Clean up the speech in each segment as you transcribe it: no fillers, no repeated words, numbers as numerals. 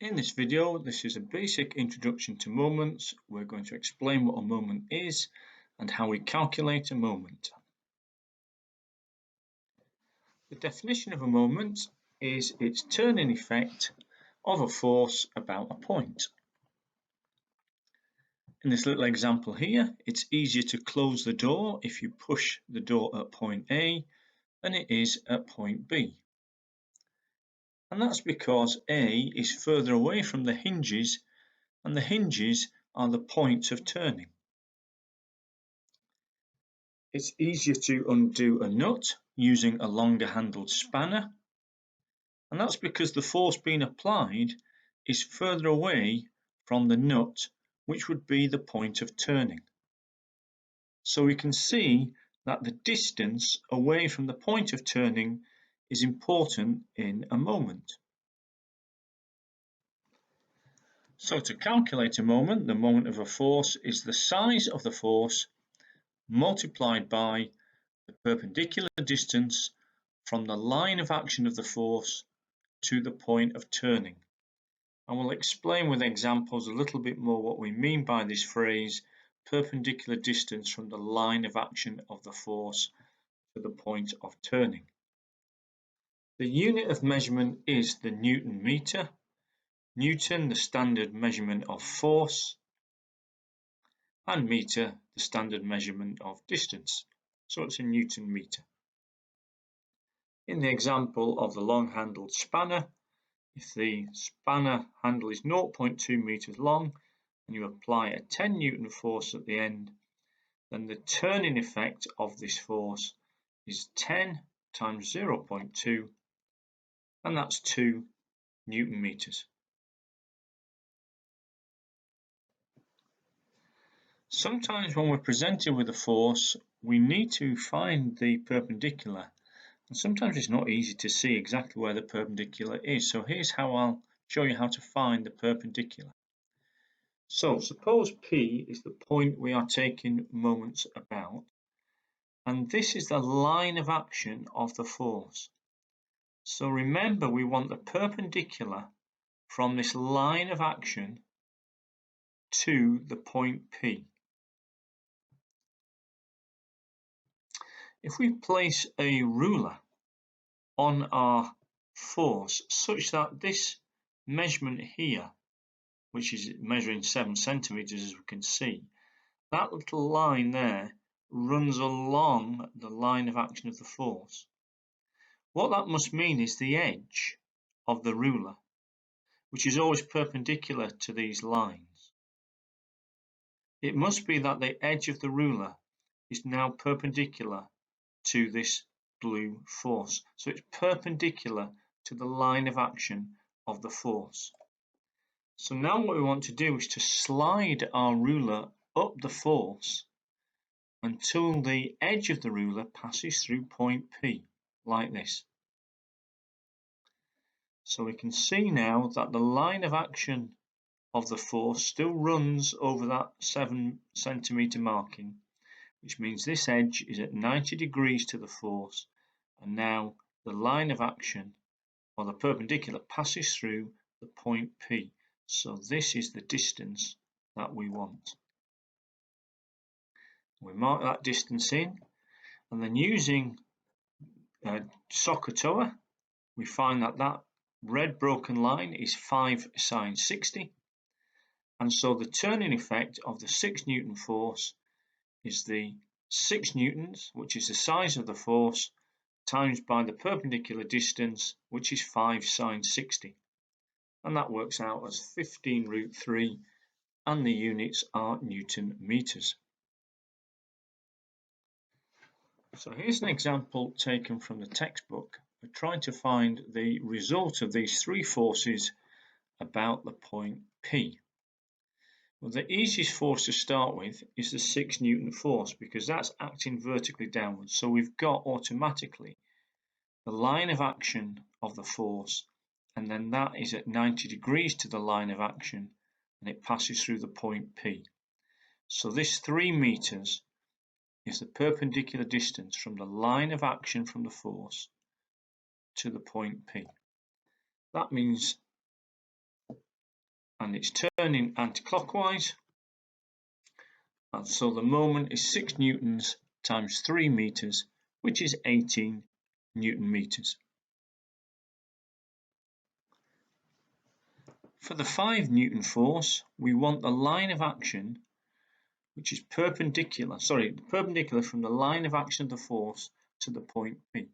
In this video, this is a basic introduction to moments. We're going to explain what a moment is and how we calculate a moment. The definition of a moment is its turning effect of a force about a point. In this little example here, it's easier to close the door if you push the door at point A than it is at point B. And that's because A is further away from the hinges, and the hinges are the points of turning. It's easier to undo a nut using a longer handled spanner, and that's because the force being applied is further away from the nut, which would be the point of turning. So we can see that the distance away from the point of turning is important in a moment. So to calculate a moment, the moment of a force is the size of the force multiplied by the perpendicular distance from the line of action of the force to the point of turning. And we'll explain with examples a little bit more what we mean by this phrase, perpendicular distance from the line of action of the force to the point of turning. The unit of measurement is the Newton meter, Newton the standard measurement of force, and meter the standard measurement of distance. So it's a Newton meter. In the example of the long-handled spanner, if the spanner handle is 0.2 meters long and you apply a 10 Newton force at the end, then the turning effect of this force is 10 times 0.2, and that's 2 Newton meters. Sometimes when we're presented with a force, we need to find the perpendicular, and sometimes it's not easy to see exactly where the perpendicular is. So here's how I'll show you how to find the perpendicular. So suppose P is the point we are taking moments about, and this is the line of action of the force. So remember, we want the perpendicular from this line of action to the point P. If we place a ruler on our force such that this measurement here, which is measuring 7 centimeters as we can see, that little line there runs along the line of action of the force. What that must mean is the edge of the ruler, which is always perpendicular to these lines. It must be that the edge of the ruler is now perpendicular to this blue force. So it's perpendicular to the line of action of the force. So now what we want to do is to slide our ruler up the force until the edge of the ruler passes through point P, like this. So we can see now that the line of action of the force still runs over that 7 centimeter marking, which means this edge is at 90 degrees to the force, and now the line of action, or the perpendicular, passes through the point P. So this is the distance that we want. We mark that distance in, and then using SOHCAHTOA, we find that that red broken line is 5 sine 60, and so the turning effect of the 6 Newton force is the 6 newtons, which is the size of the force, times by the perpendicular distance, which is 5 sine 60, and that works out as 15 root 3, and the units are Newton meters. So here's an example taken from the textbook. We're trying to find the result of these three forces about the point P. Well, the easiest force to start with is the 6 Newton force, because that's acting vertically downwards. So we've got automatically the line of action of the force, and then that is at 90 degrees to the line of action, and it passes through the point P. So this 3 meters is the perpendicular distance from the line of action from the force to the point P. That means and it's turning anti-clockwise, and so the moment is 6 newtons times 3 meters, which is 18 newton meters. For the 5 newton force, we want the line of action which is perpendicular from the line of action of the force to the point P.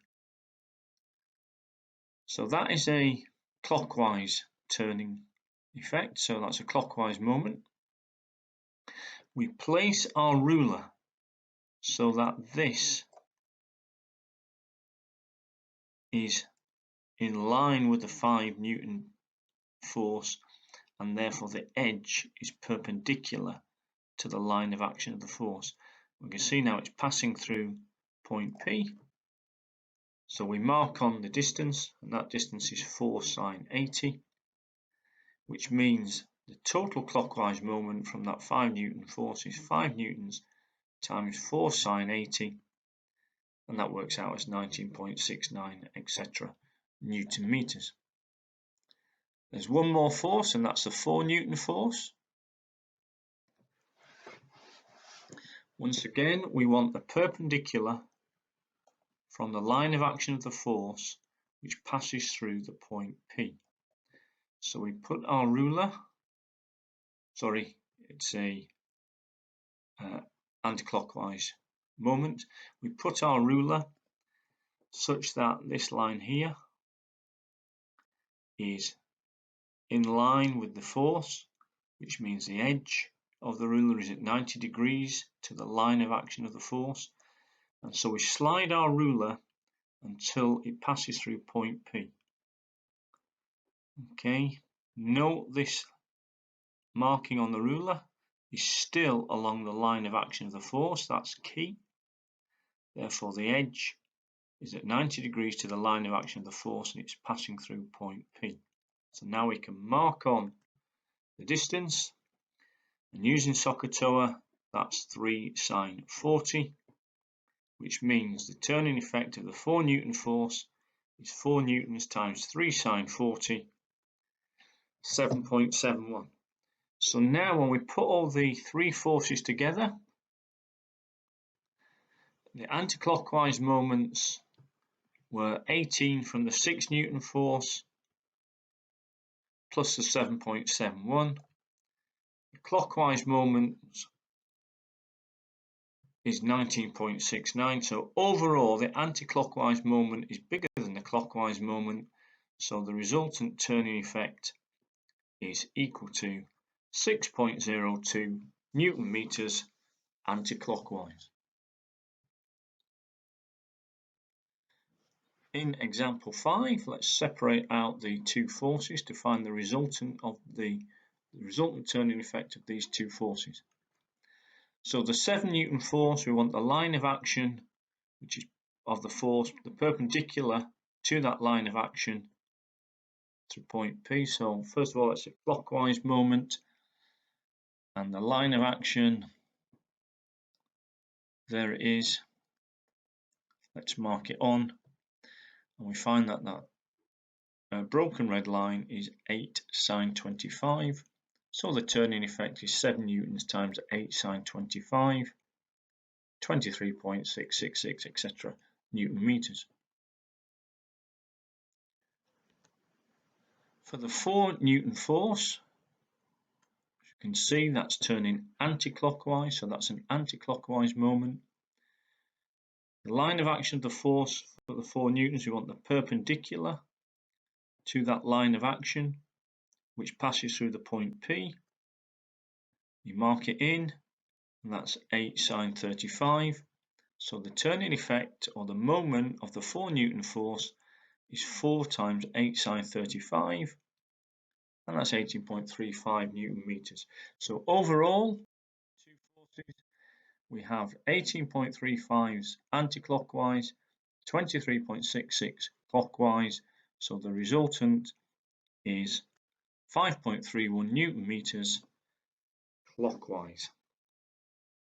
So that is a clockwise turning effect, so that's a clockwise moment. We place our ruler so that this is in line with the 5 newton force, and therefore the edge is perpendicular to the line of action of the force. We can see now it's passing through point P, so we mark on the distance, and that distance is 4 sine 80, which means the total clockwise moment from that 5 newton force is 5 newtons times 4 sine 80, and that works out as 19.69 etc. newton meters. There's one more force, and that's the 4 newton force. Once again, we want the perpendicular from the line of action of the force which passes through the point P. So we put our ruler, it's a anti-clockwise moment. We put our ruler such that this line here is in line with the force, which means the edge of the ruler is at 90 degrees to the line of action of the force, and so we slide our ruler until it passes through point P. Okay, note this marking on the ruler is still along the line of action of the force, that's key. Therefore the edge is at 90 degrees to the line of action of the force, and it's passing through point P. So now we can mark on the distance, and using SOHCAHTOA, that's 3 sine 40, which means the turning effect of the 4 newton force is 4 newtons times 3 sine 40, 7.71. So now when we put all the 3 forces together, the anti-clockwise moments were 18 from the 6 newton force plus the 7.71. The clockwise moment is 19.69. So overall, the anti-clockwise moment is bigger than the clockwise moment. So the resultant turning effect is equal to 6.02 newton meters anti-clockwise. In example 5, let's separate out the 2 forces to find the resultant turning effect of these 2 forces. So the 7 newton force, we want the line of action, which is of the force, the perpendicular to that line of action to point P. So first of all, it's a clockwise moment, and the line of action, there it is. Let's mark it on, and we find that broken red line is 8 sine 25. So the turning effect is 7 newtons times 8 sine 25, 23.666 etc. newton meters. For the 4 newton force, as you can see, that's turning anti-clockwise, so that's an anti-clockwise moment. The line of action of the force for the 4 newtons, we want the perpendicular to that line of action which passes through the point P. You mark it in, and that's 8 sine 35. So the turning effect, or the moment of the 4 newton force, is 4 times 8 sine 35, and that's 18.35 newton meters. So overall, 2 forces, we have 18.35 anti-clockwise, 23.66 clockwise, so the resultant is 5.31 newton meters clockwise.